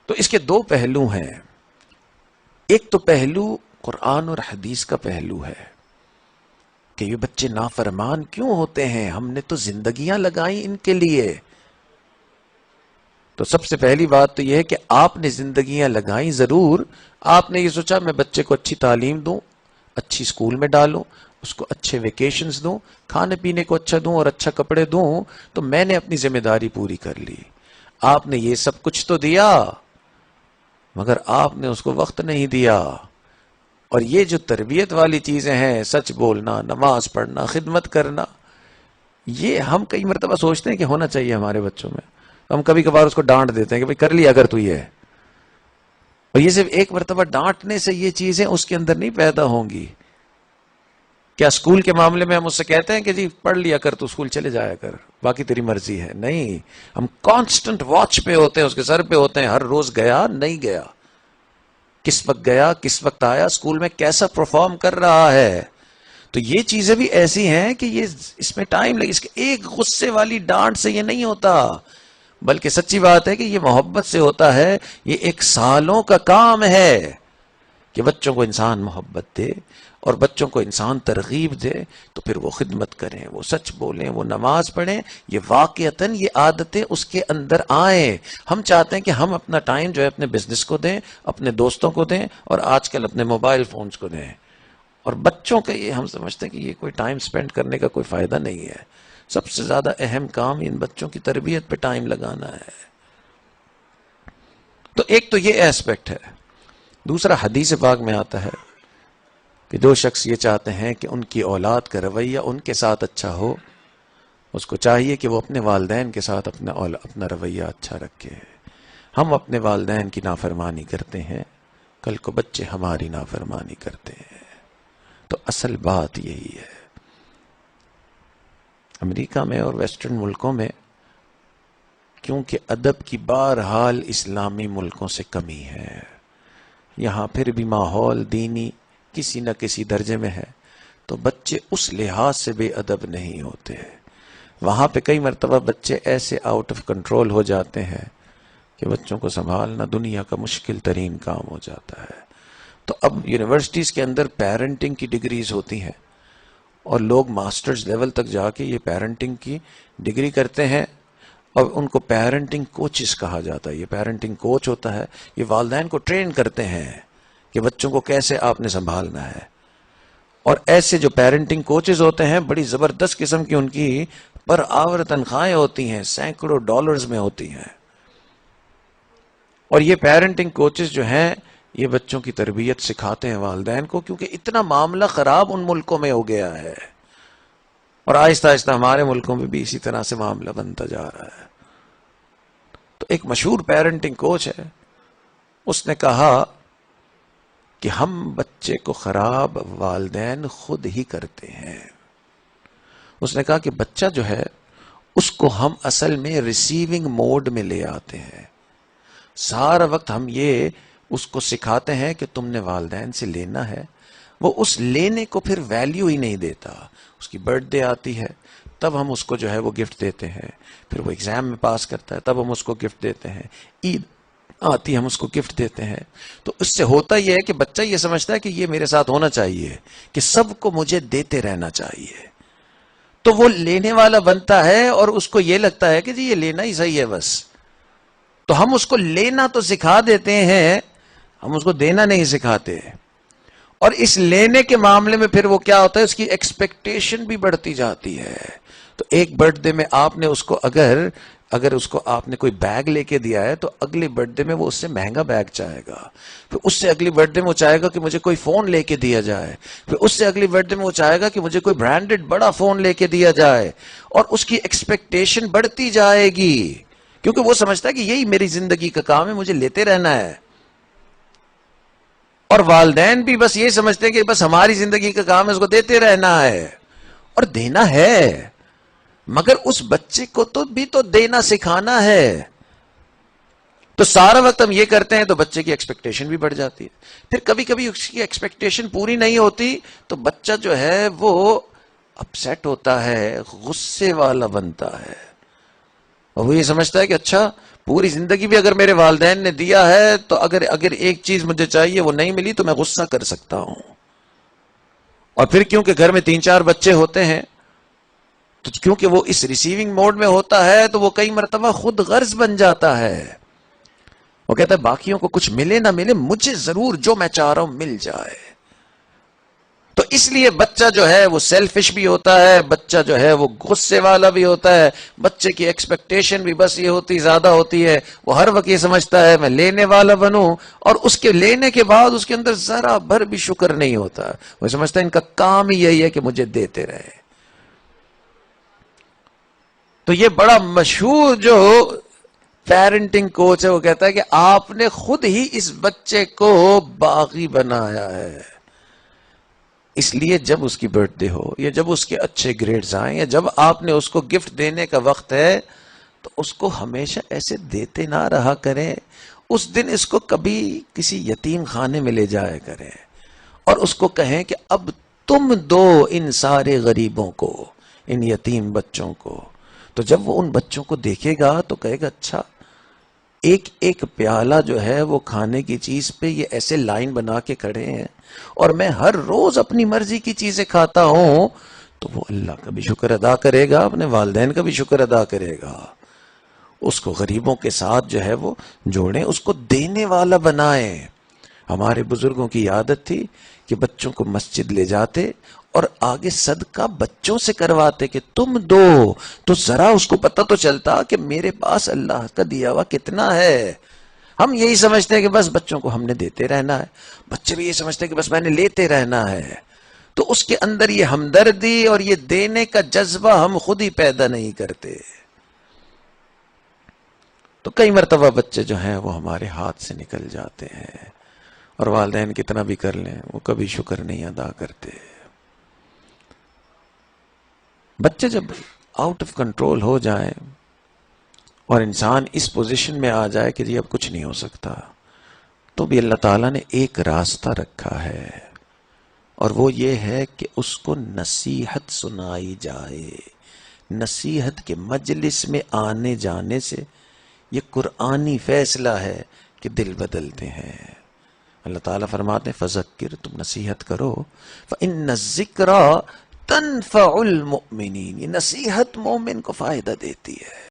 تو اس کے دو پہلو ہیں. ایک تو پہلو قرآن اور حدیث کا پہلو ہے کہ یہ بچے نافرمان کیوں ہوتے ہیں، ہم نے تو زندگیاں لگائیں ان کے لیے. تو سب سے پہلی بات تو یہ ہے کہ آپ نے زندگیاں لگائیں ضرور. آپ نے یہ سوچا میں بچے کو اچھی تعلیم دوں، اچھی سکول میں ڈالوں، اس کو اچھے ویکیشنز دوں، کھانے پینے کو اچھا دوں اور اچھا کپڑے دوں، تو میں نے اپنی ذمہ داری پوری کر لی. آپ نے یہ سب کچھ تو دیا مگر آپ نے اس کو وقت نہیں دیا. اور یہ جو تربیت والی چیزیں ہیں، سچ بولنا، نماز پڑھنا، خدمت کرنا، یہ ہم کئی مرتبہ سوچتے ہیں کہ ہونا چاہیے ہمارے بچوں میں. ہم کبھی کبھار اس کو ڈانٹ دیتے ہیں کہ بھئی کر لیا اگر تو یہ ہے. اور یہ صرف ایک مرتبہ ڈانٹنے سے یہ چیزیں اس کے اندر نہیں پیدا ہوں گی. کیا اسکول کے معاملے میں ہم اس سے کہتے ہیں کہ جی پڑھ لیا کر تو اسکول چلے جایا کر، باقی تیری مرضی ہے؟ نہیں، ہم کانسٹنٹ واچ پہ ہوتے ہیں، اس کے سر پہ ہوتے ہیں، ہر روز گیا نہیں گیا، کس وقت گیا، کس وقت آیا، اسکول میں کیسا پرفارم کر رہا ہے. تو یہ چیزیں بھی ایسی ہیں کہ یہ اس میں ٹائم لگے. اس کے ایک غصے والی ڈانٹ سے یہ نہیں ہوتا، بلکہ سچی بات ہے کہ یہ محبت سے ہوتا ہے. یہ ایک سالوں کا کام ہے کہ بچوں کو انسان محبت دے اور بچوں کو انسان ترغیب دے، تو پھر وہ خدمت کریں، وہ سچ بولیں، وہ نماز پڑھیں. یہ واقعتاً یہ عادتیں اس کے اندر آئیں. ہم چاہتے ہیں کہ ہم اپنا ٹائم جو ہے اپنے بزنس کو دیں، اپنے دوستوں کو دیں، اور آج کل اپنے موبائل فونز کو دیں. اور بچوں کا یہ ہم سمجھتے ہیں کہ یہ کوئی ٹائم سپینڈ کرنے کا کوئی فائدہ نہیں ہے. سب سے زیادہ اہم کام ان بچوں کی تربیت پہ ٹائم لگانا ہے. تو ایک تو یہ ایسپیکٹ ہے. دوسرا حدیث پاک میں آتا ہے کہ جو شخص یہ چاہتے ہیں کہ ان کی اولاد کا رویہ ان کے ساتھ اچھا ہو، اس کو چاہیے کہ وہ اپنے والدین کے ساتھ اپنا رویہ اچھا رکھے. ہم اپنے والدین کی نافرمانی کرتے ہیں، کل کو بچے ہماری نافرمانی کرتے ہیں. تو اصل بات یہی ہے. امریکہ میں اور ویسٹرن ملکوں میں کیونکہ ادب کی بہرحال اسلامی ملکوں سے کمی ہے، یہاں پھر بھی ماحول دینی کسی نہ کسی درجے میں ہے، تو بچے اس لحاظ سے بے ادب نہیں ہوتے. وہاں پہ کئی مرتبہ بچے ایسے آؤٹ آف کنٹرول ہو جاتے ہیں کہ بچوں کو سنبھالنا دنیا کا مشکل ترین کام ہو جاتا ہے. تو اب یونیورسٹیز کے اندر پیرنٹنگ کی ڈگریز ہوتی ہیں اور لوگ ماسٹرز لیول تک جا کے یہ پیرنٹنگ کی ڈگری کرتے ہیں، اور ان کو پیرنٹنگ کوچز کہا جاتا ہے. یہ پیرنٹنگ کوچ ہوتا ہے، یہ والدین کو ٹرین کرتے ہیں کہ بچوں کو کیسے آپ نے سنبھالنا ہے. اور ایسے جو پیرنٹنگ کوچز ہوتے ہیں بڑی زبردست قسم کی ان کی پر آور تنخواہیں ہوتی ہیں، سینکڑوں ڈالرز میں ہوتی ہیں. اور یہ پیرنٹنگ کوچز جو ہیں یہ بچوں کی تربیت سکھاتے ہیں والدین کو، کیونکہ اتنا معاملہ خراب ان ملکوں میں ہو گیا ہے، اور آہستہ آہستہ ہمارے ملکوں میں بھی اسی طرح سے معاملہ بنتا جا رہا ہے. تو ایک مشہور پیرنٹنگ کوچ ہے، اس نے کہا کہ ہم بچے کو خراب والدین خود ہی کرتے ہیں. اس نے کہا کہ بچہ جو ہے اس کو ہم اصل میں ریسیونگ موڈ میں لے آتے ہیں. سارا وقت ہم یہ اس کو سکھاتے ہیں کہ تم نے والدین سے لینا ہے، وہ اس لینے کو پھر ویلیو ہی نہیں دیتا. اس کی برتھ ڈے آتی ہے تب ہم اس کو جو ہے وہ گفٹ دیتے ہیں، پھر وہ ایگزام میں پاس کرتا ہے تب ہم اس کو گفٹ دیتے ہیں، عید آتی ہے ہم اس کو گفٹ دیتے ہیں. تو اس سے ہوتا یہ ہے کہ بچہ یہ سمجھتا ہے کہ یہ میرے ساتھ ہونا چاہیے، کہ سب کو مجھے دیتے رہنا چاہیے. تو وہ لینے والا بنتا ہے اور اس کو یہ لگتا ہے کہ جی یہ لینا ہی صحیح ہے بس. تو ہم اس کو لینا تو سکھا دیتے ہیں، ہم اس کو دینا نہیں سکھاتے. اور اس لینے کے معاملے میں پھر وہ کیا ہوتا ہے، اس کی ایکسپیکٹیشن بھی بڑھتی جاتی ہے. تو ایک برتھ ڈے میں آپ نے اس کو اگر اس کو آپ نے کوئی بیگ لے کے دیا ہے تو اگلی برتھ ڈے میں وہ اس سے مہنگا بیگ چاہے گا. پھر اس سے اگلی برتھ ڈے میں وہ چاہے گا کہ مجھے کوئی فون لے کے دیا جائے. پھر اس سے اگلی برتھ ڈے میں وہ چاہے گا کہ مجھے کوئی برانڈڈ بڑا فون لے کے دیا جائے. اور اس کی ایکسپیکٹیشن بڑھتی جائے گی کیونکہ وہ سمجھتا ہے کہ یہی میری زندگی کا کام ہے، مجھے لیتے رہنا ہے. اور والدین بھی بس یہ سمجھتے ہیں کہ بس ہماری زندگی کا کام ہے، اس کو دیتے رہنا ہے. اور دینا ہے مگر اس بچے کو تو دینا سکھانا ہے. تو سارا وقت ہم یہ کرتے ہیں تو بچے کی ایکسپیکٹیشن بھی بڑھ جاتی ہے. پھر کبھی کبھی اس کی ایکسپیکٹیشن پوری نہیں ہوتی تو بچہ جو ہے وہ اپسیٹ ہوتا ہے، غصے والا بنتا ہے، اور وہ یہ سمجھتا ہے کہ اچھا پوری زندگی بھی اگر میرے والدین نے دیا ہے تو اگر ایک چیز مجھے چاہیے وہ نہیں ملی تو میں غصہ کر سکتا ہوں. اور پھر کیونکہ گھر میں 3-4 بچے ہوتے ہیں تو کیونکہ وہ اس ریسیونگ موڈ میں ہوتا ہے تو وہ کئی مرتبہ خود غرض بن جاتا ہے. وہ کہتا ہے باقیوں کو کچھ ملے نہ ملے مجھے ضرور جو میں چاہ رہا ہوں مل جائے. تو اس لیے بچہ جو ہے وہ سیلفش بھی ہوتا ہے، بچہ جو ہے وہ غصے والا بھی ہوتا ہے، بچے کی ایکسپیکٹیشن بھی بس یہ ہوتی زیادہ ہوتی ہے. وہ ہر وقت یہ سمجھتا ہے میں لینے والا بنوں، اور اس کے لینے کے بعد اس کے اندر ذرا بھر بھی شکر نہیں ہوتا. وہ سمجھتا ہے ان کا کام ہی یہی ہے کہ مجھے دیتے رہے. تو یہ بڑا مشہور جو پیرنٹنگ کوچ ہے وہ کہتا ہے کہ آپ نے خود ہی اس بچے کو باغی بنایا ہے. اس لیے جب اس کی برتھ ڈے ہو یا جب اس کے اچھے گریڈز آئیں یا جب آپ نے اس کو گفٹ دینے کا وقت ہے تو اس کو ہمیشہ ایسے دیتے نہ رہا کریں. اس دن اس کو کبھی کسی یتیم خانے میں لے جایا کریں اور اس کو کہیں کہ اب تم دو ان سارے غریبوں کو، ان یتیم بچوں کو. تو جب وہ ان بچوں کو دیکھے گا تو کہے گا اچھا ایک ایک پیالہ جو ہے وہ کھانے کی چیز پہ یہ ایسے لائن بنا کے کھڑے ہیں اور میں ہر روز اپنی مرضی کی چیزیں کھاتا ہوں. تو وہ اللہ کا بھی شکر ادا کرے گا، اپنے والدین کا بھی شکر ادا کرے گا. اس کو غریبوں کے ساتھ جو ہے وہ جوڑیں، اس کو دینے والا بنائیں. ہمارے بزرگوں کی عادت تھی کہ بچوں کو مسجد لے جاتے اور آگے صدقہ بچوں سے کرواتے کہ تم دو، تو ذرا اس کو پتہ تو چلتا کہ میرے پاس اللہ کا دیا ہوا کتنا ہے. ہم یہی سمجھتے ہیں کہ بس بچوں کو ہم نے دیتے رہنا ہے، بچے بھی یہ سمجھتے ہیں کہ بس میں نے لیتے رہنا ہے. تو اس کے اندر یہ ہمدردی اور یہ دینے کا جذبہ ہم خود ہی پیدا نہیں کرتے. تو کئی مرتبہ بچے جو ہیں وہ ہمارے ہاتھ سے نکل جاتے ہیں اور والدین کتنا بھی کر لیں وہ کبھی شکر نہیں ادا کرتے. بچے جب آؤٹ آف کنٹرول ہو جائیں اور انسان اس پوزیشن میں آ جائے کہ جی اب کچھ نہیں ہو سکتا، تو بھی اللہ تعالیٰ نے ایک راستہ رکھا ہے اور وہ یہ ہے کہ اس کو نصیحت سنائی جائے. نصیحت کے مجلس میں آنے جانے سے یہ قرآنی فیصلہ ہے کہ دل بدلتے ہیں. اللہ تعالیٰ فرماتے ہیں فذکر، تم نصیحت کرو، فإن الذکریٰ تنفع المؤمنین، یہ نصیحت مومن کو فائدہ دیتی ہے.